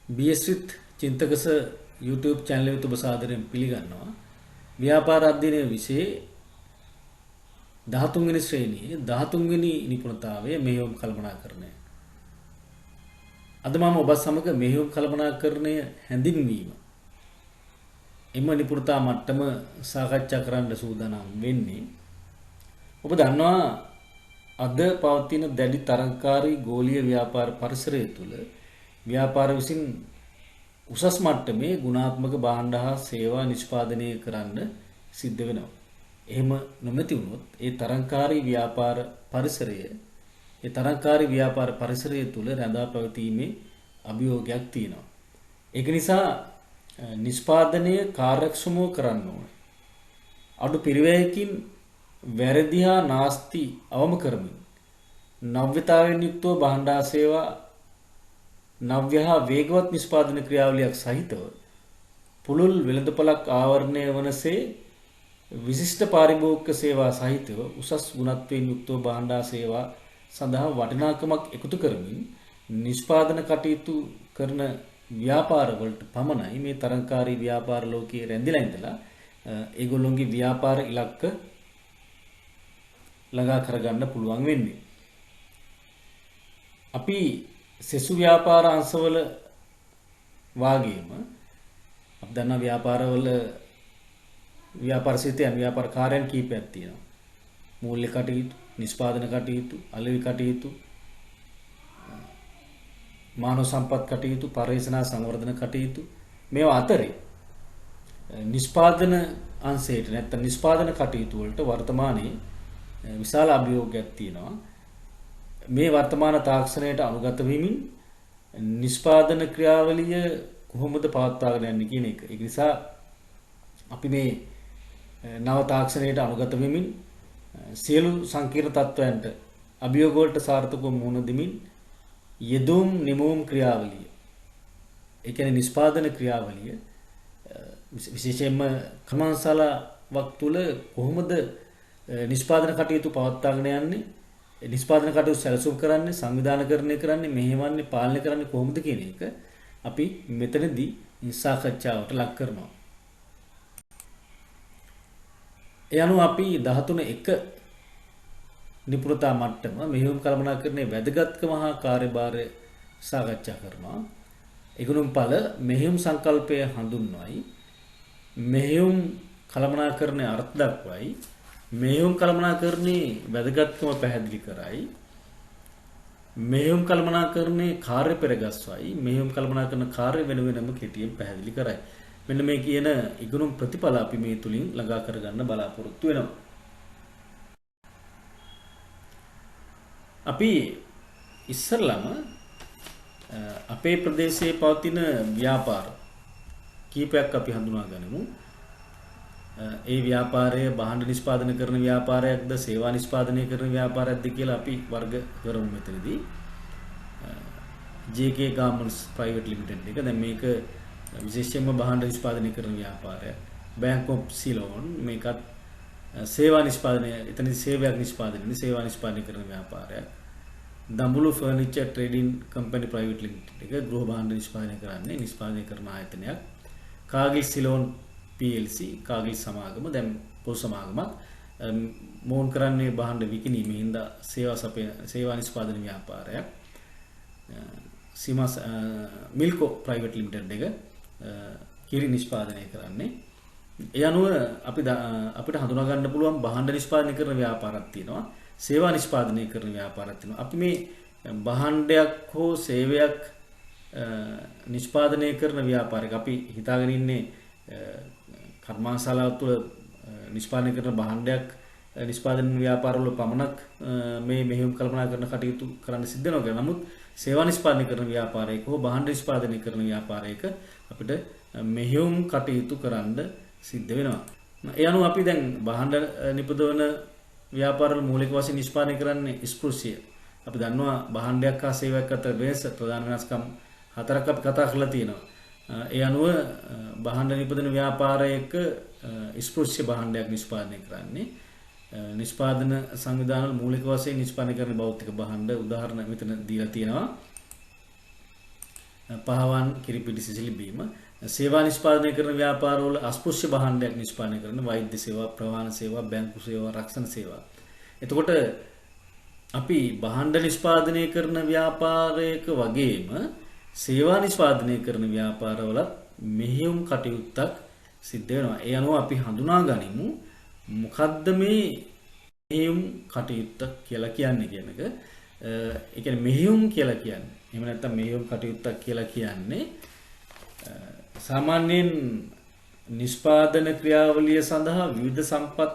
බියස්විත් චින්තකස YouTube channel එක ඔබ සාදරයෙන් පිළිගන්නවා. ව්‍යාපාර අධ්‍යයනයේ විෂයේ 13 වෙනි ශ්‍රේණියේ 13 වෙනි නිපුණතාවය මෙහෙයුම් කළමනාකරණය. අද මම ඔබ සමග මෙහෙයුම් කළමනාකරණය හැඳින්වීම එම නිපුණතා මට්ටම සාකච්ඡා කරන්න සූදානම් වෙන්නේ. ඔබ දන්නවා අද පවතින දැඩි තරංකාරී ගෝලීය ව්‍යාපාර පරිසරය තුළ ව්‍යාපාර විසින් උසස් මට්ටමේ ගුණාත්මක භාණ්ඩ හා සේවා නිෂ්පාදනය කරන්න සිද්ධ වෙනවා. එහෙම නොමැති වුණොත් ඒ තරංකාරී ව්‍යාපාර පරිසරය තුළ රැඳා පැවතීමේ අභියෝගයක් තියෙනවා. ඒක නිසා නිෂ්පාදනය කාර්යක්ෂමව කරන්න ඕනේ. අඩු පිරිවැයකින් වැරදි හා නාස්ති අවම කරමින් නව්‍යතාවයෙන් යුක්තව භාණ්ඩ හා සේවා නව්‍ය හා වේගවත් නිෂ්පාදන ක්‍රියාවලියක් සහිතව පුළුල් වෙළඳපළක් ආවරණය වනසේ විශිෂ්ට පාරිභෝගික සේවා සහිතව උසස් ගුණත්වයෙන් යුක්තව භාණ්ඩ හා සේවා සඳහා වටිනාකමක් එකතු කරමින් නිෂ්පාදන කටයුතු කරන ව්‍යාපාරවලට පමණයි මේ තරංකාරී ව්‍යාපාර ලෝකයේ රැඳිලා ඉඳලා ඒගොල්ලොන්ගේ ව්‍යාපාර ඉලක්ක ළඟා කරගන්න පුළුවන් වෙන්නේ. අපි සෙසු ව්‍යාපාර අංශවල වාගේම අපි දන්නා ව්‍යාපාරවල ව්‍යාපාර සිතයන් ව්‍යාපාර කාර්යයන් කීපයක් තියෙනවා. මූල්‍ය කටයුතු, නිෂ්පාදන කටයුතු, අලෙවි කටයුතු, මානව සම්පත් කටයුතු, පරිශ්‍රණ සංවර්ධන කටයුතු මේවා අතරේ නිෂ්පාදන අංශයට නැත්නම් නිෂ්පාදන කටයුතු වලට වර්තමානයේ විශාල අභියෝගයක් තියෙනවා. මේ වර්තමාන තාක්ෂණයට අනුගත වෙමින් නිෂ්පාදන ක්‍රියාවලිය කොහොමද පවත්වාගෙන යන්නේ කියන එක. ඒ නිසා අපි මේ නව තාක්ෂණයට අනුගත වෙමින් සියලු සංකීර්ණ තත්ත්වයන්ට අභියෝග වලට සාර්ථකව මුහුණ දෙමින් යෙදුම් නිමවුම් ක්‍රියාවලිය, ඒ කියන්නේ නිෂ්පාදන ක්‍රියාවලිය විශේෂයෙන්ම කර්මාන්තශාලාවක් තුළ කොහොමද නිෂ්පාදන කටයුතු පවත්වාගෙන යන්නේ, නිෂ්පාදන කටයුතු සැලසුම් කරන්නේ, සංවිධානකරණය කරන්නේ, මෙහෙවන්නේ, පාලනය කරන්නේ කොහොමද කියන එක අපි මෙතනදී සාකච්ඡාවට ලක් කරනවා. ඒ අනුව අපි 13.1 නිපුණතා මට්ටම මෙහෙයුම් කළමනාකරණයේ වැදගත්කම හා කාර්යභාරය සාකච්ඡා කරනවා. ඒගොල්ලොන් පළ මෙහෙයුම් සංකල්පය හඳුන්වයි, මෙහෙයුම් කළමනාකරණයේ අර්ථ දක්වයි, මෙහෙයුම් කළමනාකරණයේ වැදගත්කම පැහැදිලි කරයි, මෙහෙයුම් කළමනාකරණයේ කාර්ය පෙරගස්වයි, මෙහෙයුම් කළමනාකරණ කාර්ය වෙන වෙනම කෙටියෙන් පැහැදිලි කරයි. මෙන්න මේ කියන ඉගෙනුම් ප්‍රතිඵල අපි මේ තුලින් ළඟා කරගන්න බලාපොරොත්තු වෙනවා. අපි ඉස්සරළම අපේ ප්‍රදේශයේ පවතින ව්‍යාපාර කීපයක් අපි හඳුනා ගනිමු. ඒ ව්‍යාපාරය භාණ්ඩ නිෂ්පාදනය කරන ව්‍යාපාරයක්ද, සේවා නිෂ්පාදනය කරන ව්‍යාපාරයක්ද කියලා අපි වර්ග කරමු මෙතනදී. JK Garments Private Limited එක දැන් මේක විශේෂයෙන්ම භාණ්ඩ නිෂ්පාදනය කරන ව්‍යාපාරයක්. Bank of Ceylon මේකත් සේවා නිෂ්පාදනය, එතනදී සේවයක් නිෂ්පාදනය, සේවා නිෂ්පාදනය කරන ව්‍යාපාරයක්. Dambulla furniture trading company private limited එක ගෘහ භාණ්ඩ නිෂ්පාදනය කරන ආයතනයක්. කාගිල් සිලෝන් PLC කාගිල් සමාගම දැන් පොදු සමාගමක් මෝන් කරන්නේ භාණ්ඩ විකිණීමේ හින්දා සේවා නිෂ්පාදන ව්‍යාපාරයක්. සීමා මිල්කෝ ප්‍රයිවට් ලිමිටඩ් එක කිරි නිෂ්පාදනය කරන්නේ. ඒ අනුව අපිට හඳුනා ගන්න පුළුවන් භාණ්ඩ නිෂ්පාදනය කරන ව්‍යාපාරයක් තියෙනවා, සේවා නිෂ්පාදනය කරන ව්‍යාපාරයක් තියෙනවා. අපි මේ භාණ්ඩයක් හෝ සේවයක් නිෂ්පාදනය කරන ව්‍යාපාරයක අපි හිතාගෙන ඉන්නේ කර්මාන්තශාලාව තුළ නිෂ්පාදනය කරන භාණ්ඩයක් නිෂ්පාදන ව්‍යාපාරවල පමණක් මේ මෙහෙයුම් කල්පනා කරන කටයුතු කරන්න සිද්ධ වෙනවා කියලා. නමුත් සේවා නිෂ්පාදනය කරන ව්‍යාපාරයක හෝ භාණ්ඩ නිෂ්පාදනය කරන ව්‍යාපාරයක අපිට මෙහෙයුම් කටයුතු කරන්න සිද්ධ වෙනවා. ඒ අනුව අපි දැන් භාණ්ඩ නිපදවන ව්‍යාපාරවල මූලික වශයෙන් නිෂ්පාදනය කරන්නේ ස්පෘශ්‍ය. අපි දන්නවා භාණ්ඩයක් හා සේවයක් අතර වෙනස ප්‍රධාන වෙනස්කම් 4ක් අපි කතා කරලා තියෙනවා. ඒ අනුව භාණ්ඩ නිපදවන ව්‍යාපාරයක ස්පෘශ්‍ය භාණ්ඩයක් නිෂ්පාදනය කරන්නේ නිෂ්පාදන සංවිධානවල මූලික වශයෙන් නිෂ්පාදනය කරන භෞතික භාණ්ඩ උදාහරණ මෙතන දීලා තියෙනවා. පහවන් කිරිපිටි සිසිල් බීම සේවා නිෂ්පාදනය කරන ව්‍යාපාරවල අස්පෘශ්‍ය භාණ්ඩයක් නිෂ්පාදනය කරන වෛද්‍ය සේවා ප්‍රවාහන සේවා බැංකු සේවා රක්ෂණ සේවා. එතකොට අපි භාණ්ඩ නිෂ්පාදනය කරන ව්‍යාපාරයක වගේම සේවා නිෂ්පාදනය කරන ව්‍යාපාරවලත් මෙහෙයුම් කටයුත්තක් සිද්ධ වෙනවා. ඒ අනුව අපි හඳුනා ගනිමු මොකද්ද මේ මෙහෙයුම් කටයුත්ත කියලා කියන්නේ කියන එක. ඒ කියන්නේ මෙහෙයුම් කියලා කියන්නේ. එහෙම නැත්නම් මෙහෙයුම් කටයුත්තක් කියලා කියන්නේ සාමාන්‍යයෙන් නිෂ්පාදන ක්‍රියාවලිය සඳහා විවිධ සම්පත්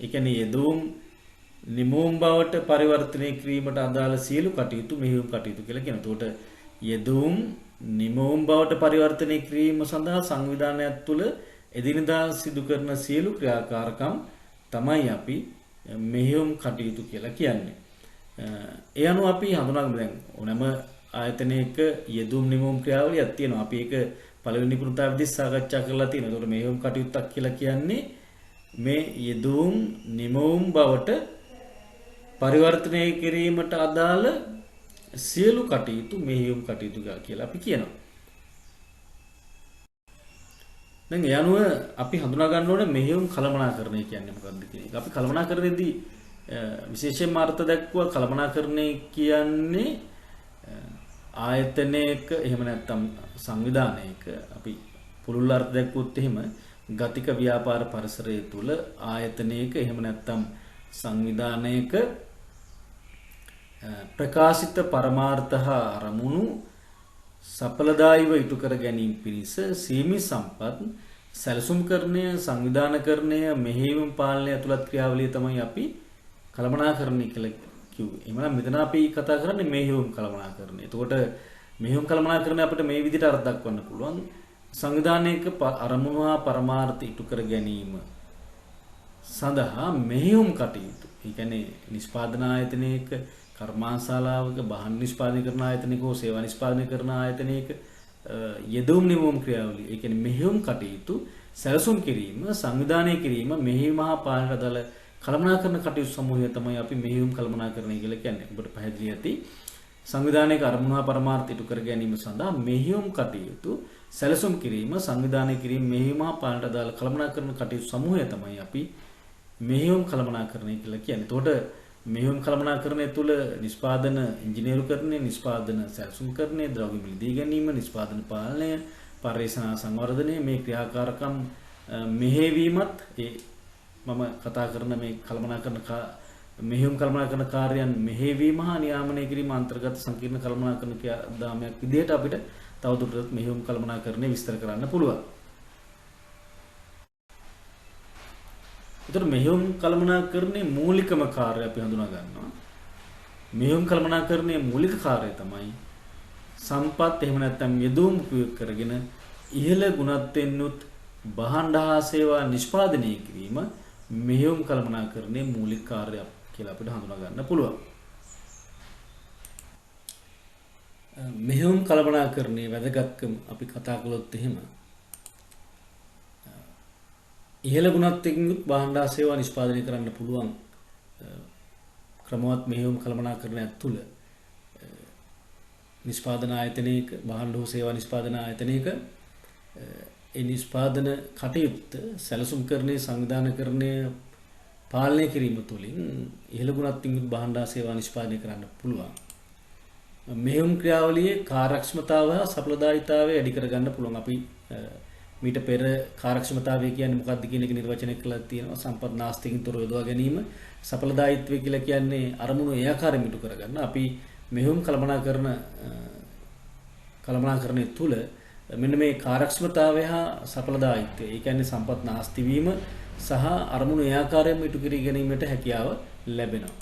ඒ කියන්නේ යෙදුම් නිමෝම් බවට පරිවර්තනය කිරීමට අදාළ සියලු කටයුතු මෙහෙයුම් කටයුතු කියලා කියනවා. එතකොට යෙදුම් නිමෝම් බවට පරිවර්තනය කිරීම සඳහා සංවිධානයක් තුළ එදිනදා සිදු කරන සියලු ක්‍රියාකාරකම් තමයි අපි මෙහෙයුම් කටයුතු කියලා කියන්නේ. ඒ අනුව අපි හඳුනාගමු දැන් ඕනෑම ආයතනයක යෙදුම් නිමෝම් ක්‍රියාවලියක් තියෙනවා. අපි ඒක පළවෙනි පුරුතාවේදී සාකච්ඡා කරලා තියෙනවා. ඒකට මෙහෙයුම් කටයුත්තක් කියලා කියන්නේ මේ යෙදුම් නිමෝම් බවට පරිවර්තනය කිරීමට අදාළ සියලු කටයුතු මෙහෙයුම් කටයුතු කියලා අපි කියනවා. දැන් ඒ අනුව අපි හඳුනා ගන්න ඕනේ මෙහෙයුම් කළමනාකරණය කියන්නේ මොකක්ද කියන එක. අපි කළමනාකරණයේදී විශේෂයෙන්ම අර්ථ දක්වුවා කළමනාකරණය කියන්නේ ආයතනයක එහෙම නැත්නම් සංවිධානයක අපි පුළුල් අර්ථ දක්වුවොත් එහෙම ගතික ව්‍යාපාර පරිසරය තුළ ආයතනයක එහෙම නැත්නම් සංවිධානයක ප්‍රකාශිත පරමාර්ථ හා අරමුණු සඵලදායීව ඉටු කර ගැනීම පිණිස සීමිත සම්පත් සැලසුම්කරණය සංවිධානකරණය මෙහෙයුම් පාලනය ඇතුළත් ක්‍රියාවලිය තමයි අපි කළමනාකරණය කියලා කිව්වේ. එහෙනම් මෙතන අපි කතා කරන්නේ මෙහෙයුම් කළමනාකරණය. එතකොට මෙහෙයුම් කළමනාකරණය අපිට මේ විදිහට අර්ථ දක්වන්න පුළුවන්. සංවිධානයක අරමුණු හා පරමාර්ථ ඉටු කර ගැනීම සඳහා මෙහෙයුම් කටයුතු. ඒ කියන්නේ නිෂ්පාදන ආයතනයක කර්මාන්තශාලාවක භාණ්ඩ නිෂ්පාදනය කරන ආයතනයක හෝ සේවා නිෂ්පාදනය කරන ආයතනයක යෙදුම් නිමෝම් ක්‍රියාවලිය. ඒ කියන්නේ මෙහෙයුම් කටයුතු සැලසුම් කිරීම සංවිධානය කිරීම මෙහෙයුම හා පාලනයට අදාළ කළමනාකරණ කටයුතු සමූහය තමයි අපි මෙහෙයුම් කළමනාකරණය කියලා කියන්නේ. ඔබට පැහැදිලි ඇති සංවිධානයක අරමුණු හා පරමාර්ථ ඉටු කර ගැනීම සඳහා මෙහෙයුම් කටයුතු සැලසුම් කිරීම සංවිධානය කිරීම මෙහෙයුම හා පාලනයට අදාළ කළමනාකරණ කටයුතු සමූහය තමයි අපි මෙහෙයුම් කළමනාකරණය කියලා කියන්නේ. එතකොට මෙහෙයුම් කළමනාකරණය තුළ නිෂ්පාදන ඉංජිනේරුකරණය, නිෂ්පාදන සැලසුම්කරණය, ද්‍රව්‍ය මිලදී ගැනීම, නිෂ්පාදන පාලනය, පර්යේෂණ සංවර්ධනය මේ ක්‍රියාකාරකම් මෙහෙවීමත් ඒ මම කතා කරන මේ කළමනාකරණ මෙහෙයුම් කළමනාකරණ කාර්යයන් මෙහෙවීම හා නියාමනය කිරීම අන්තර්ගත සංකීර්ණ කළමනාකරණ ක්‍රියාදාමයක් විදිහට අපිට තවදුරටත් මෙහෙයුම් කළමනාකරණය විස්තර කරන්න පුළුවන්. එතකොට මෙහෙයුම් කළමනාකරණයේ මූලිකම කාර්යය අපි හඳුනා ගන්නවා. මෙහෙයුම් කළමනාකරණයේ මූලික කාර්යය තමයි සම්පත් එහෙම නැත්නම් යෙදුම් උපයෝග කරගෙන ඉහළ ගුණත්වෙන් උත් භාණ්ඩ හා සේවා නිෂ්පාදනය කිරීම මෙහෙයුම් කළමනාකරණයේ මූලික කාර්යයක් කියලා අපිට හඳුනා ගන්න පුළුවන්. මෙහෙයුම් කළමනාකරණයේ වැදගත්කම අපි කතා කළොත් එහෙම ඉහළ ගුණත්වයෙන් යුත් භාණ්ඩ හා සේවා නිෂ්පාදනය කරන්න පුළුවන් ක්‍රමවත් මෙහෙයුම් කළමනාකරණයක් තුළ නිෂ්පාදන ආයතනයක භාණ්ඩ හෝ සේවා නිෂ්පාදන ආයතනයක ඒ නිෂ්පාදන කටයුත්ත සැලසුම්කරණය සංවිධානකරණය පාලනය කිරීම තුළින් ඉහළ ගුණත්වයෙන් යුත් භාණ්ඩ හා සේවා නිෂ්පාදනය කරන්න පුළුවන්. මෙහෙයුම් ක්‍රියාවලියේ කාර්යක්ෂමතාව හා සඵලදායීතාවය වැඩි කරගන්න පුළුවන්. අපි මීට පෙර කාර්යක්ෂමතාවය කියන්නේ මොකක්ද කියන එක නිර්වචනය කළා තියෙනවා. සම්පත් නාස්තිකින් තොරව යොදවා ගැනීම. සඵලදායීත්වය කියලා කියන්නේ අරමුණු ඒ ආකාරයෙන් ඉටු කරගන්න. අපි මෙහෙයුම් කළමනාකරණය තුළ මෙන්න මේ කාර්යක්ෂමතාවය හා සඵලදායීත්වය. ඒ කියන්නේ සම්පත් නාස්ති වීම සහ අරමුණු ඒ ආකාරයෙන්ම ඉටු කර ගැනීමට හැකියාව ලැබෙනවා.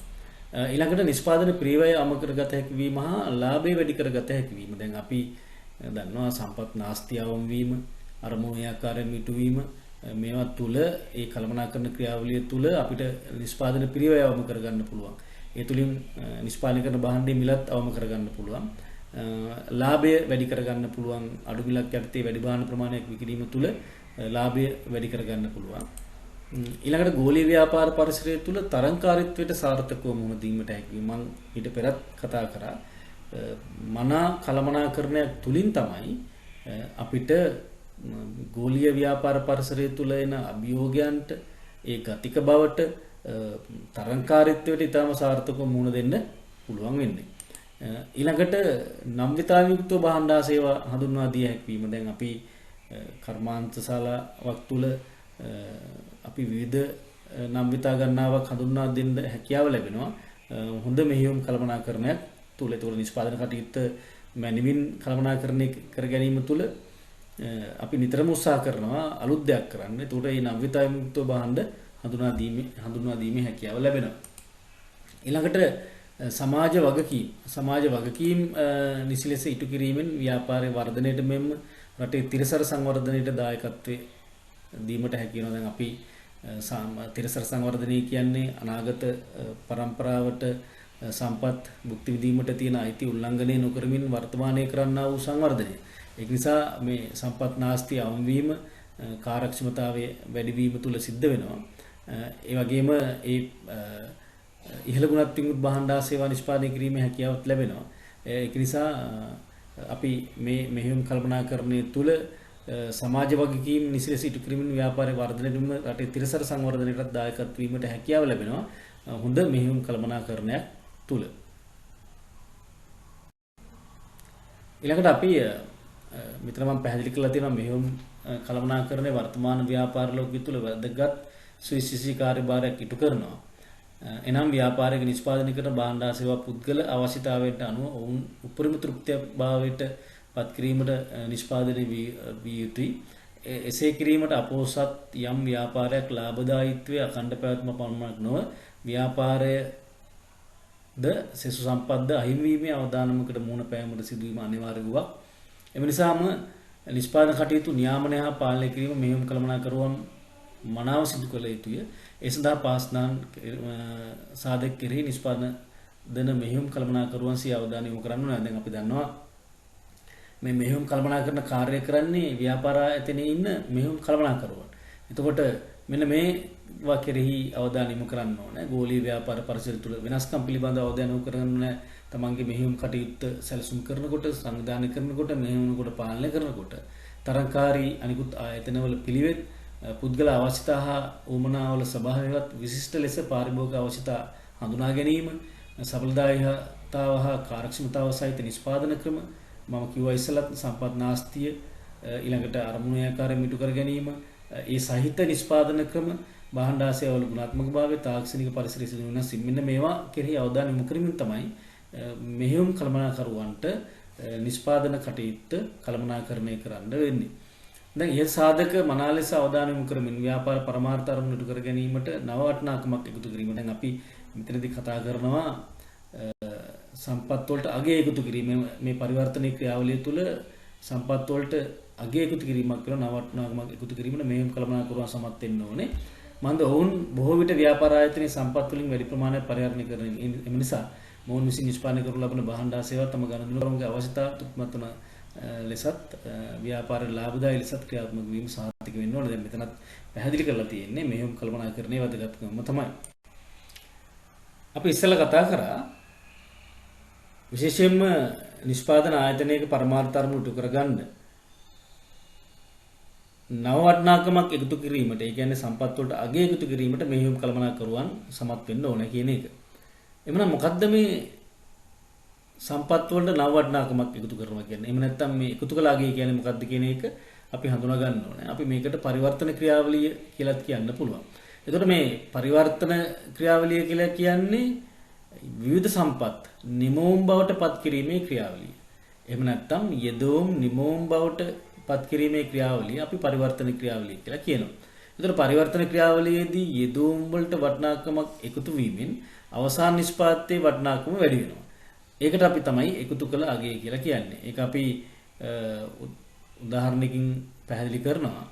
ඊළඟට නිෂ්පාදන ප්‍රීවය අම කරගත හැකි වීම හා ලාභය වැඩි කරගත හැකි වීම. දැන් අපි දන්නවා සම්පත් නාස්ති අවම වීම අරමුණු ඒ ආකාරයෙන් ඉටු වීම මේවා තුළ ඒ කළමනාකරණ ක්‍රියාවලිය තුළ අපිට නිෂ්පාදන ප්‍රීවය අවම කරගන්න පුළුවන්. ඒ තුලින් නිෂ්පාදනය කරන භාණ්ඩයේ මිලත් අවම කරගන්න පුළුවන්. ලාභය වැඩි කරගන්න පුළුවන්. අඩු මිලක් යටතේ වැඩි භාණ්ඩ ප්‍රමාණයක් විකිණීම තුළ ලාභය වැඩි කරගන්න පුළුවන්. ඊළඟට ගෝලීය ව්‍යාපාර පරිසරය තුළ තරංකාරීත්වයට සාර්ථකව මුහුණ දීමට හැකි. මම ඊට පෙරත් කතා කරා මනා කළමනාකරණයක් තුලින් තමයි අපිට ගෝලීය ව්‍යාපාර පරිසරය තුළ එන අභියෝගයන්ට ඒ ගතික බවට තරංකාරීත්වයට ඉතාම සාර්ථකව මුහුණ දෙන්න පුළුවන් වෙන්නේ. ඊළඟට නම් විතායුක්තව භාණ්ඩා සේවා හඳුන්වා දිය හැකිවීම. දැන් අපි කර්මාන්ත ශාලාවක් තුළ අපි විවිධ නම් විතා ගණනාවක් හඳුන්වා දෙන්න හැකියාව ලැබෙනවා. හොඳ මෙහෙයුම් කළමනාකරණයක් තුළ. ඒතකොට නිෂ්පාදන කටයුත්ත මැනවින් කළමනාකරණය කර ගැනීම තුළ අපි නිතරම උත්සාහ කරනවා අලුත් දෙයක් කරන්න. ඒතකොට මේ නම් විතායුක්තව භාණ්ඩ හඳුන්වා දීමේ හැකියාව ලැබෙනවා. ඊළඟට සමාජ වගකීම් නිසි ලෙස ඉටු කිරීමෙන් ව්‍යාපාරයේ වර්ධනයට මෙන්ම රටේ තිරසර සංවර්ධනයට දායකත්වයේ දීමට හැකි වෙනවා. දැන් අපි තිරසර සංවර්ධනය කියන්නේ අනාගත පරම්පරාවට සම්පත් භුක්ති විඳීමට තියෙන අයිති උල්ලංඝනය නොකරමින් වර්තමානයේ කරන්නා වූ සංවර්ධනය. ඒක නිසා මේ සම්පත් නාස්තිය අවුම්වීම කාර්යක්ෂමතාවයේ වැඩිවීම තුල සිද්ධ වෙනවා. ඒ වගේම ඒ ඉහළ ගුණත් විමුත් භාණ්ඩා සේවා නිෂ්පාදනය කිරීමේ හැකියාවත් ලැබෙනවා. ඒක නිසා අපි මේ මෙහෙයුම් කල්පනාකරණය තුළ සමාජ වගකීම් නිසි ලෙස ඉටු කිරීමෙන් ව්‍යාපාරයේ වර්ධනයෙන්ම රටේ තිරසර සංවර්ධනයටත් දායකත්ව වීමට හැකියාව ලැබෙනවා. හොඳ මෙහෙයුම් කල්පනාකරණයක් තුළ. ඊළඟට අපි මෙතන මම පැහැදිලි කරලා තියෙනවා මෙහෙයුම් කල්පනාකරණයේ වර්තමාන ව්‍යාපාර ලෝකයේ තුළ වැදගත් සුවිශේෂී කාර්යභාරයක් ඉටු කරනවා. එනම් ව්‍යාපාරික නිෂ්පාදනය කරන භාණ්ඩා සේවා පුද්ගල අවශ්‍යතාවයට අනුව ඔවුන් උපරිම තෘප්තිය භාවයට පත් කිරීමට නිෂ්පාදනය විය යුතුයි. එසේ කිරීමට අපොහොසත් යම් ව්‍යාපාරයක් ලාභදායීත්වයේ අඛණ්ඩ පැවැත්ම පමණක් නොව ව්‍යාපාරයද සෙසු සම්පත්ද අහිමිවීමේ අවදානමකට මුහුණ පෑමට සිදුවීම අනිවාර්ය වූවක්. එම නිසාම නිෂ්පාදන කටයුතු නියාමනය හා පාලනය කිරීම මෙහෙයුම් කළමනාකරුවන් මනාව සිදු කළ යුතුය. ඒ සඳහා පාස්නාන් සාධක කෙරෙහි නිෂ්පාදන දෙන මෙහෙයුම් කළමනාකරුවන් සිය අවධානය යොමු කරන්න ඕනේ. දැන් අපි දන්නවා මේ මෙහෙයුම් කළමනාකරන කාර්යය කරන්නේ ව්‍යාපාර ආයතනයේ ඉන්න මෙහෙයුම් කළමනාකරුවන්. එතකොට මෙන්න මේවා කෙරෙහි අවධානය යොමු කරන්න ඕනේ. ගෝලීය ව්‍යාපාර පරිසරය තුළ වෙනස්කම් පිළිබඳව අවධානය යොමු කරන්න තමන්ගේ මෙහෙයුම් කටයුත්ත සැලසුම් කරනකොට, සංවිධානය කරනකොට, මෙහෙයුමකට පාලනය කරනකොට තරංකාරී අනිකුත් ආයතනවල පිළිවෙත් පුද්ගල අවශ්‍යතා හා උමනාවල ස්වභාවයවත් විශිෂ්ට ලෙස පාරිභෝගික අවශ්‍යතා හඳුනා ගැනීම, සඵලදායීතාව හා කාර්යක්ෂමතාව සහිත නිෂ්පාදන ක්‍රම, මම කිව්වා ඉස්සෙල්ලත් සම්පත් නාස්තිය, ඊළඟට අරමුණු ආකාරයෙන් මිටු කර ගැනීම, ඒ සහිත නිෂ්පාදන ක්‍රම, භාණ්ඩා සේවාවල ගුණාත්මක භාවය, තාක්ෂණික පරිසරයේ සිදු වෙනස් මෙන්න මේවා කෙරෙහි අවධානය යොමු කරමින් තමයි මෙහෙයුම් කළමනාකරුවන්ට නිෂ්පාදන කටයුත්ත කළමනාකරණය කරන්න වෙන්නේ. දැන් ඒ සාධක මනා ලෙස අවධානය යොමු කරමින් ව්‍යාපාර පරමාර්ථ අරමුණු ඉටු කර ගැනීමට නව වටිනාකමක් එකතු කිරීම. දැන් අපි මෙතනදී කතා කරනවා සම්පත් වලට අගය එකතු කිරීම. මේ පරිවර්තනයේ ක්‍රියාවලිය තුළ සම්පත් වලට අගය එකතු කිරීමක් කියලා නව වටිනාකමක් එකතු කිරීමට මෙහෙයුම් කළමනාකරුවන් සමත් වෙන්න ඕනේ. මන්ද ඔවුන් බොහෝ විට ව්‍යාපාර ආයතනයේ සම්පත් වලින් වැඩි ප්‍රමාණයක් පරිහරණය කරන නිසා මොවුන් විසින් නිෂ්පාදනය කරනු ලබන භාණ්ඩා සේවා තම ගණනුවරගේ අවශ්‍යතා තුක්මත් වන ලෙසත් ව්‍යාපාර ලාභදායී ලෙසත් ක්‍රියාත්මක වීම සාර්ථක වෙන්න ඕනේ. දැන් මෙතනත් පැහැදිලි කරලා තියෙන්නේ මෙහෙයුම් කළමනාකරණයේ වැදගත්කම තමයි. අපි ඉස්සෙල්ලා කතා කරා විශේෂයෙන්ම නිෂ්පාදන ආයතනයක පරමාර්ථ අරමුණු ඉටු කරගන්න නව වටිනාකමක් එකතු කිරීමට, ඒ කියන්නේ සම්පත් වලට අගය එකතු කිරීමට මෙහෙයුම් කළමනාකරුවන් සමත් වෙන්න ඕනේ කියන එක. එමනම් මොකද්ද මේ සම්පත් වලට නව වටිනාකමක් එකතු කරනවා කියන්නේ? එහෙම නැත්නම් මේ එකතු කළ අගය කියන්නේ මොකද්ද කියන එක අපි හඳුනා ගන්න ඕනේ. අපි මේකට පරිවර්තන ක්‍රියාවලිය කියලාත් කියන්න පුළුවන්. එතකොට මේ පරිවර්තන ක්‍රියාවලිය කියලා කියන්නේ විවිධ සම්පත් නිමෝම් බවට පත් කිරීමේ ක්‍රියාවලිය. එහෙම නැත්නම් යෙදෝම් නිමෝම් බවට පත් කිරීමේ ක්‍රියාවලිය අපි පරිවර්තන ක්‍රියාවලිය කියලා කියනවා. එතකොට පරිවර්තන ක්‍රියාවලියේදී යෙදෝම් වලට වටිනාකමක් එකතු වීමෙන් අවසාන නිෂ්පාදනයේ වටිනාකම වැඩි වෙනවා. ඒකට අපි තමයි එකතු කළ අගය කියලා කියන්නේ. ඒක අපි උදාහරණයකින් පැහැදිලි කරනවා.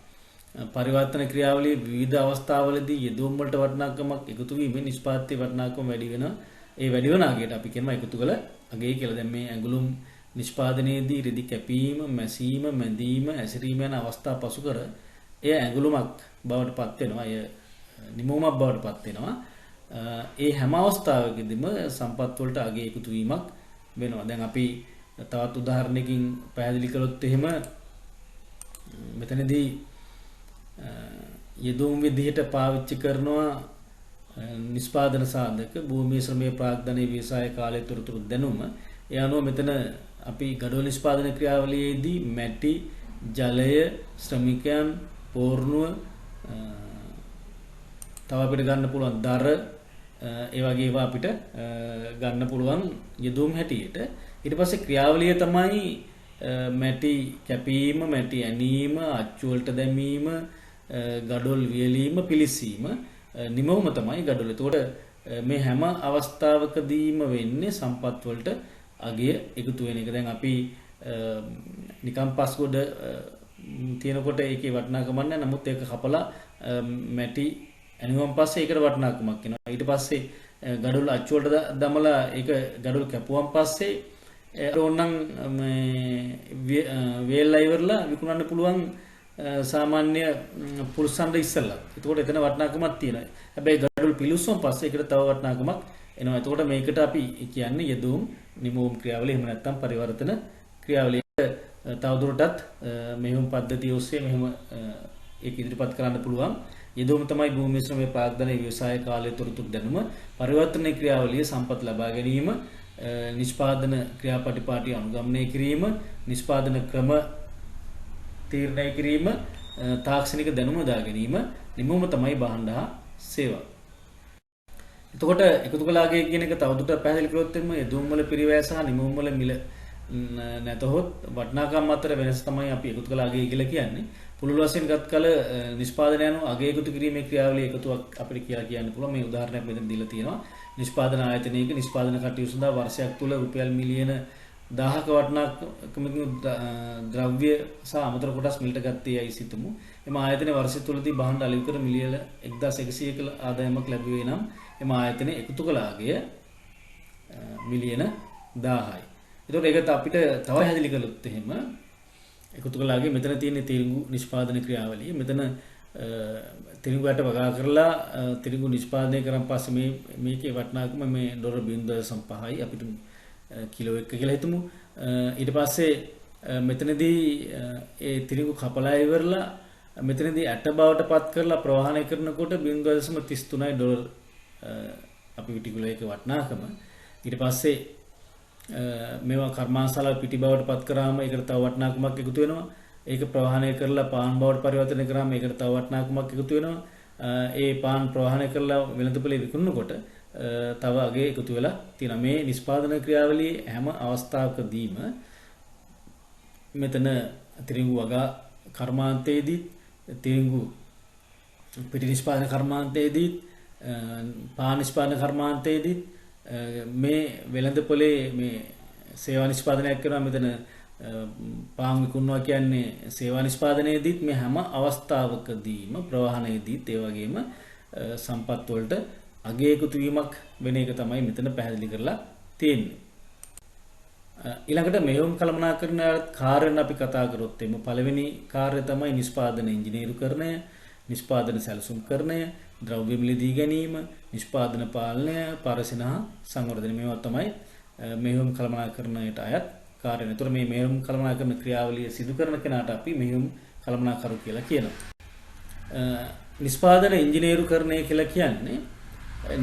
පරිවර්තන ක්‍රියාවලියේ විවිධ අවස්ථාවලදී යෙදවුම් වලට වටිනාකමක් එකතු වීමෙන් නිෂ්පාදිත වටිනාකම වැඩි වෙනවා. ඒ වැඩි වෙන අගයට අපි කියනවා එකතු කළ අගය කියලා. දැන් මේ ඇඟලුම් නිෂ්පාදනයේදී රෙදි කැපීම, මැසීම, මැදීම, ඇසිරීම යන අවස්ථා පසු කර එය ඇඟලුමක් බවට පත් වෙනවා. එය නිමෝමක් බවට පත් වෙනවා. ඒ හැම අවස්ථාවකදීම සම්පත් වලට අගය එකතු වීමක් වෙනවා. දැන් අපි තවත් උදාහරණයකින් පැහැදිලි කළොත් එහෙම මෙතනදී යෙදුම් විදිහට පාවිච්චි කරනවා නිෂ්පාදන සාධක භූමි ශ්‍රමයේ ප්‍රාග්ධනයේ ව්‍යවසාය කාලය තොරතුරු දැනුම. ඒ අනුව මෙතන අපි ගඩොල් නිෂ්පාදන ක්‍රියාවලියේදී මැටි, ජලය, ශ්‍රමිකයන්, පෝර්ණුව, තව අපිට ගන්න පුළුවන් දර, ඒ වගේ ඒවා අපිට ගන්න පුළුවන් යෙදුම් හැටියට. ඊට පස්සේ ක්‍රියාවලිය තමයි මැටි කැපීම, මැටි ඇනීම, අච්චු වලට දැමීම, ගඩොල් වියලීම, පිලිසීම, නිමවුම තමයි ගඩොල්. එතකොට මේ හැම අවස්ථාවකදීම වෙන්නේ සම්පත් වලට අගය එකතු වෙන එක. දැන් අපි නිකම් පස් ගොඩ තියෙනකොට ඒකේ වටිනාකමක් නැහැ. නමුත් ඒක කපලා මැටි ඇනුවම් පස්සේ ඒකට වටිනාකමක් එනවා. ඊට පස්සේ ගඩොල් අච්චු වලට දමලා ඒක ගඩොල් කැපුවම් පස්සේ ඕනනම් වේල්ලා ඉවරලා විකුණන්න පුළුවන් සාමාන්‍ය පුරුෂන්ට ඉස්සෙල්ලා. එතකොට එතන වටිනාකමක් තියෙනවා. හැබැයි ගඩොල් පිලුස්සුවම් පස්සේ ඒකට තව වටිනාකමක් එනවා. එතකොට මේකට අපි කියන්නේ යෙදුම් නිමවුම් ක්‍රියාවලිය, එහෙම නැත්නම් පරිවර්තන ක්‍රියාවලිය. තවදුරටත් මෙහෙම පද්ධතිය ඔස්සේ මෙහෙම ඒක ඉදිරිපත් කරන්න පුළුවන්. යෙදුම් තමයි භූමි ශ්‍රමයේ ප්‍රාග්ධනයේ ව්‍යවසාය කාලය තොරතුරු දැනුම, පරිවර්තන ක්‍රියාවලිය සම්පත් ලබා ගැනීම, නිෂ්පාදන ක්‍රියාපටිපාටි අනුගමනය කිරීම, නිෂ්පාදන ක්‍රම තීරණය කිරීම, තාක්ෂණික දැනුම දා ගැනීම, නිමවුම තමයි භාණ්ඩ හා සේවා. එතකොට එකතු කළාගේ කියන එක තවදුරටත් පැහැදිලි කරොත් එන්න යෙදුම් වල පිරිවැය සහ නිමවුම් වල මිල නැතහොත් වටිනාකම් අතර වෙනස තමයි අපි එකතු කළාගේ කියලා කියන්නේ. පුළුල් වශයෙන් ගත් කල නිෂ්පාදනය අනුව අගය එකතු කිරීමේ ක්‍රියාවලිය එකතුවක් අපිට කියලා කියන්න පුළුවන්. මේ උදාහරණයක් මෙතන දීලා තියෙනවා. නිෂ්පාදන ආයතනයක නිෂ්පාදන කටයුතු සඳහා වර්ෂයක් තුල රුපියල් මිලියන 1000ක වටිනාකමකින් ද්‍රව්‍ය සහ අමතර කොටස් මිලට ගත්තේ යයි සිතමු. එම ආයතනයේ වර්ෂය තුලදී භාණ්ඩ අලෙවි කර මිලියන 1100ක ආදායමක් ලැබුවේ නම් එම ආයතනයේ එකතු කළ අගය මිලියන 1000යි. ඒතකොට ඒක අපිට තව පැහැදිලි කළොත් එහෙම එකතු කළ අගය මෙතන තියෙන තිරිඟු නිෂ්පාදන ක්‍රියාවලිය. මෙතන තිරිඟු යට වගා කරලා තිරිඟු නිෂ්පාදනය කරන් පස්සේ මේකේ වටිනාකම මේ ඩොලර් 0.5යි අපිට කිලෝ 1 කියලා හිතමු. ඊට පස්සේ මෙතනදී ඒ තිරිඟු කපලා ඉවරලා මෙතනදී ඇට බවට පත් කරලා ප්‍රවාහනය කරනකොට 0.33යි ඩොලර් අපි කිලෝ 1 වටිනාකම. ඊට පස්සේ මේවා කර්මාන්තශාලා පිටි බවට පත් කරාම ඒකට තව වටිනාකමක් එකතු වෙනවා. ඒක ප්‍රවාහනය කරලා පාන් බවට පරිවර්තනය කරාම ඒකට තව වටිනාකමක් එකතු වෙනවා. ඒ පාන් ප්‍රවාහනය කරලා වෙළඳපොලේ විකුණනකොට තව අගේ එකතු වෙලා තියෙනවා. මේ නිෂ්පාදන ක්‍රියාවලියේ හැම අවස්ථාවකදීම මෙතන තිරිඟු වගා කර්මාන්තයේදී, තිරිඟු පිටි නිෂ්පාදන කර්මාන්තයේදී, පාන් නිෂ්පාදන කර්මාන්තයේදී මේ වෙළඳපොලේ මේ සේවා නිෂ්පාදනයක් කරනවා. මෙතන පාන් විකුණනවා කියන්නේ සේවා නිෂ්පාදනයේදීත් මේ හැම අවස්ථාවකදීම ප්‍රවාහනයේදීත් ඒ වගේම සම්පත් වලට අගය එකතු වීමක් වෙන එක තමයි මෙතන පැහැදිලි කරලා තියෙන්නේ. ඊළඟට මෙහෙයුම් කළමනාකරණ කාර්යන අපි කතා කරොත් එමු. පළවෙනි කාර්යය තමයි නිෂ්පාදන ඉංජිනේරුකරණය, නිෂ්පාදන සැලසුම්කරණය, ද්‍රව්‍ය මිලදී ගැනීම, නිෂ්පාදන පාලනය, පරිසරණ සංවර්ධනය. මේවා තමයි මෙහෙයුම් කළමනාකරණයට අයත් කාර්යන. ඒතර මේ මෙහෙයුම් කළමනාකරණ ක්‍රියාවලිය සිදු කරන කෙනාට අපි මෙහෙයුම් කළමනාකරු කියලා කියනවා. නිෂ්පාදන ඉංජිනේරුකරණය කියලා කියන්නේ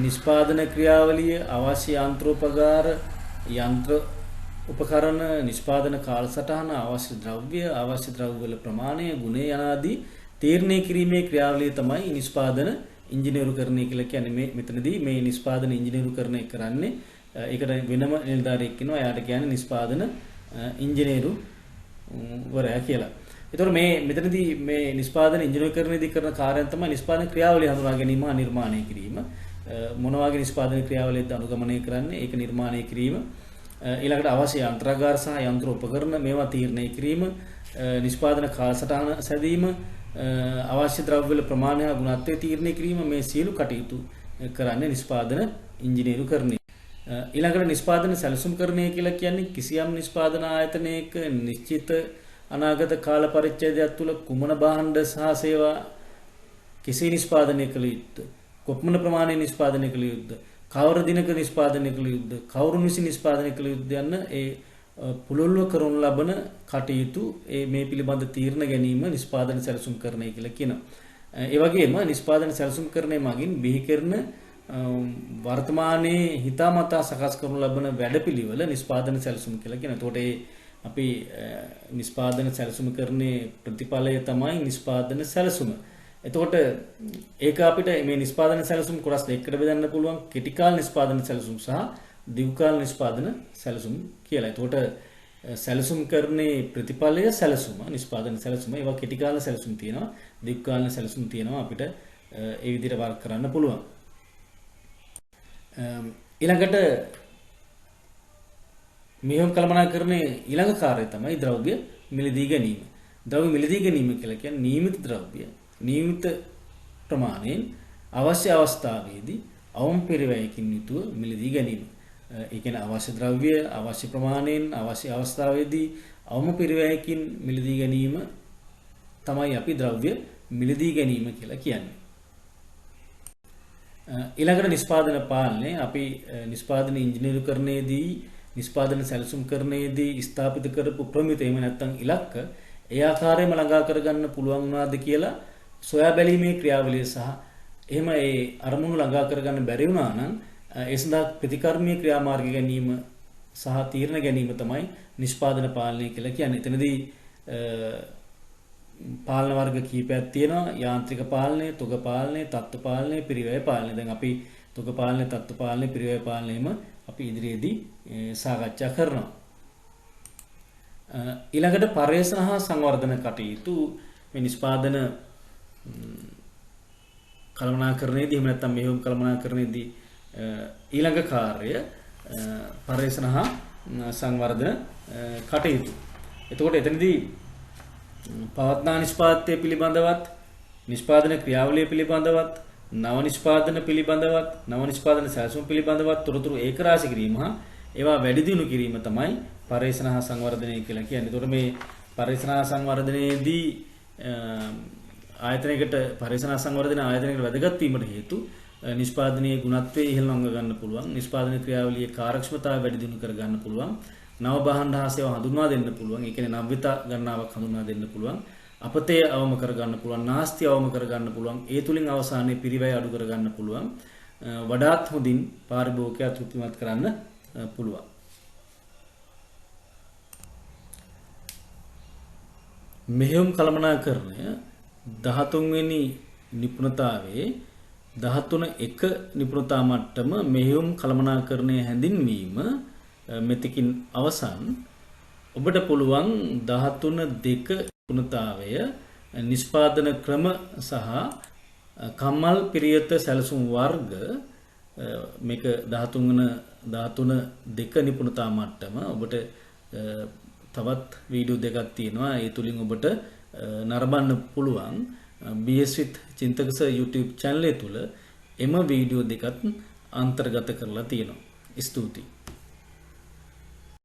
නිෂ්පාදන ක්‍රියාවලිය අවශ්‍ය යන්ත්‍රෝපකාර, යන්ත්‍ර උපකරණ, නිෂ්පාදන කාලසටහන, අවශ්‍ය ද්‍රව්‍ය වල ප්‍රමාණය, ගුණය යනාදී තීරණය කිරීමේ ක්‍රියාවලිය තමයි නිෂ්පාදන ඉංජිනේරුකරණය කියලා කියන්නේ. මේ මෙතනදී මේ නිෂ්පාදන ඉංජිනේරුකරණය කරන්නේ ඒකට වෙනම නිලධාරියෙක් ඉන්නවා. එයාට කියන්නේ නිෂ්පාදන ඉංජිනේරු වරයා කියලා. ඒතකොට මේ මෙතනදී මේ නිෂ්පාදන ඉංජිනේරුකරණයේදී කරන කාර්යයන් තමයි නිෂ්පාදන ක්‍රියාවලිය හඳුනා ගැනීම, නිර්මාණය කිරීම. මොන වගේ නිෂ්පාදන ක්‍රියාවලියද අනුගමනය කරන්නේ, ඒක නිර්මාණය කිරීම. ඊළඟට අවශ්‍ය යන්ත්‍රාගාර සහ යන්ත්‍ර උපකරණ මේවා තීරණය කිරීම, නිෂ්පාදන කාලසටහන සැදීම, අවශ්‍ය ද්‍රව්‍ය වල ප්‍රමාණය හා ගුණත්වය තීරණය කිරීම, මේ සියලු කටයුතු කරන්නේ නිෂ්පාදන ඉංජිනේරුකරණය. ඊළඟට නිෂ්පාදන සැලසුම්කරණය කියලා කියන්නේ කිසියම් නිෂ්පාදන ආයතනයක නිශ්චිත අනාගත කාල පරිච්ඡේදයක් තුළ කුමන භාණ්ඩ සහ සේවා කෙසේ නිෂ්පාදනය කළ යුතුද, කොපමණ ප්‍රමාණය නිෂ්පාදනය කළ යුතුද, කවර දිනක නිෂ්පාදනය කළ යුද්ධ කවුරුන් විසින් නිෂ්පාදනය කළ යුද්ධ යන ඒ පුළුල්ව කරනු ලබන කටයුතු මේ පිළිබඳ තීරණ ගැනීම නිෂ්පාදන සැලසුම් කරණය කියලා කියනවා. ඒ වගේම නිෂ්පාදන සැලසුම් කරණය මගින් බිහි කරන වර්තමානයේ හිතාමතා සකස් කරනු ලබන වැඩපිළිවෙල නිෂ්පාදන සැලසුම් කියලා කියනවා. එතකොට අපි නිෂ්පාදන සැලසුම් කරන්නේ ප්‍රතිඵලය තමයි නිෂ්පාදන සැලසුම. එතකොට ඒක අපිට මේ නිෂ්පාදන සැලසුම් කොටස් දෙකකට බෙදන්න පුළුවන්. කෙටි කාල නිෂ්පාදන සැලසුම් සහ දීර්ඝ කාල නිෂ්පාදන සැලසුම් කියලා. එතකොට සැලසුම් කරන්නේ ප්‍රතිඵලය සැලසුම නිෂ්පාදන සැලසුම. ඒවා කෙටි කාල සැලසුම් තියෙනවා. දීර්ඝ කාල සැලසුම් තියෙනවා. අපිට ඒ විදිහට වර්ක් කරන්න පුළුවන්. ඊළඟට මෙහෙයුම් කළමනාකරණයේ ඊළඟ කාර්යය තමයි ද්‍රව්‍ය මිලදී ගැනීම. ද්‍රව්‍ය මිලදී ගැනීම කියලා කියන්නේ නියමිත ද්‍රව්‍ය නියමිත ප්‍රමාණයෙන් අවශ්‍ය අවස්ථාවේදී අවම පරිවැයකින් යුතුව මිලදී ගැනීම. ඒ කියන්නේ අවශ්‍ය ද්‍රව්‍ය අවශ්‍ය ප්‍රමාණයෙන් අවශ්‍ය අවස්ථාවේදී අවම පරිවැයකින් මිලදී ගැනීම තමයි අපි ද්‍රව්‍ය මිලදී ගැනීම කියලා කියන්නේ. ඊළඟට නිෂ්පාදන පාලනය අපි නිෂ්පාදන ඉංජිනේරුකරණයේදී නිෂ්පාදන සැලසුම් කරණයේදී ස්ථාපිත කරපු ප්‍රමිත එහෙම නැත්නම් ඉලක්ක ඒ ආකාරයෙන්ම ළඟා කරගන්න පුළුවන් වුණාද කියලා සොයා බැලීමේ ක්‍රියාවලිය සහ එහෙම ඒ අරමුණු ළඟා කරගන්න බැරි වුණා නම් ඒ සඳහා ප්‍රතිකර්මීය ක්‍රියාමාර්ග ගැනීම සහ තීරණ ගැනීම තමයි නිෂ්පාදන පාලනය කියලා කියන්නේ. එතනදී පාලන වර්ග කීපයක් තියෙනවා. යාන්ත්‍රික පාලනය, තොග පාලනය, තත්ත්ව පාලනය, පිරිවැය පාලනය. දැන් අපි තොග පාලනය, තත්ත්ව පාලනය, පිරිවැය පාලනයම අපි ඉදිරියේදී සාකච්ඡා කරනවා. ඊළඟට පර්යේෂණ හා සංවර්ධන කටයුතු මේ නිෂ්පාදන කළමනාකරණයේදී එහෙම නැත්නම් මෙහෙයුම් කළමනාකරණයේදී ඊළඟ කාර්යය පර්යේෂණ හා සංවර්ධන කටයුතු. එතකොට එතනදී පවත්නා නිෂ්පාදනය පිළිබඳවත් නිෂ්පාදන ක්‍රියාවලිය පිළිබඳවත් නව නිෂ්පාදන පිළිබඳවත් නව නිෂ්පාදන සැලසුම් පිළිබඳවත් තොරතුරු ඒකරාශී කිරීම හා ඒවා වැඩි දියුණු කිරීම තමයි පර්යේෂණ හා සංවර්ධනය කියලා කියන්නේ. එතකොට මේ පර්යේෂණ හා සංවර්ධනයේදී ආයතනයකට පර්යේෂණ හා සංවර්ධන ආයතනයකට වැදගත් වීමට හේතු නිෂ්පාදනයේ ගුණත්වයේ ඉහළ නංග ගන්න පුළුවන්. නිෂ්පාදන ක්‍රියාවලියේ කාර්යක්ෂමතාවය වැඩි දියුණු කර ගන්න පුළුවන්. නව භාණ්ඩ හා සේවා හඳුන්වා දෙන්න පුළුවන්. ඒ කියන්නේ නව්‍යතා ගණනාවක් හඳුන්වා දෙන්න පුළුවන්. අපතේ අවම කර ගන්න පුළුවන්. නාස්ති අවම කර ගන්න පුළුවන්. ඒ තුලින් අවසානයේ පිරිවැය අඩු කර ගන්න පුළුවන්. වඩාත් හොඳින් පාරිභෝගිකයා තෘප්තිමත් කරන්න පුළුවන්. මෙහෙයුම් කළමනාකරණය 13 වෙනි නිපුණතාවයේ 13.1 නිපුණතා මට්ටම මෙහෙයුම් කළමනාකරණය හැඳින්වීම මෙතකින් අවසන්. ඔබට පුළුවන් 13.2 නිපුණතාවය නිෂ්පාදන ක්‍රම සහ කම්මල් පිරියත සැලසුම් වර්ග මේක 13.2 නිපුණතා මට්ටම ඔබට තවත් වීඩියෝ දෙකක් තියෙනවා. ඒ තුලින් ඔබට නරඹන්න පුළුවන්. BS with චින්තකස YouTube channel තුල එම වීඩියෝ දෙකත් අන්තර්ගත කරලා තියෙනවා. ස්තුතියි.